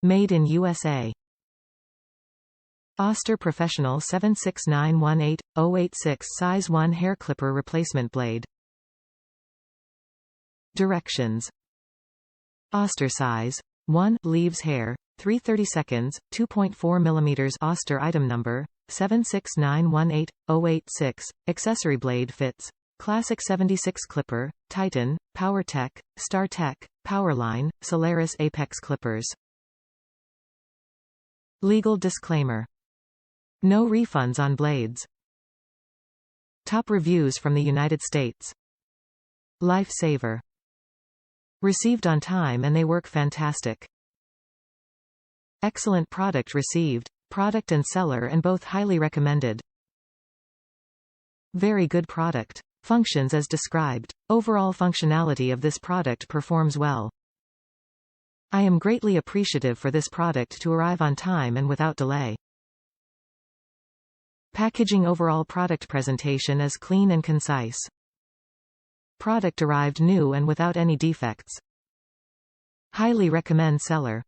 Made in USA. Oster Professional 76918-086 Size 1 Hair Clipper Replacement Blade. Directions. Oster size 1 leaves hair 3/30 seconds 2.4 mm. Oster item number 76918-086 accessory blade fits Classic 76 clipper, Titan, Power-Teq, Star-Teq, PowerLine, Solaris Apex clippers. Legal disclaimer. No refunds on blades. Top reviews from the United States. Lifesaver. Received on time and they work fantastic. Excellent product received, product and seller and both highly recommended. Very good product. Functions as described. Overall functionality of this product performs well. I am greatly appreciative for this product to arrive on time and without delay. Packaging. Overall product presentation is clean and concise. Product arrived new and without any defects. Highly recommend seller.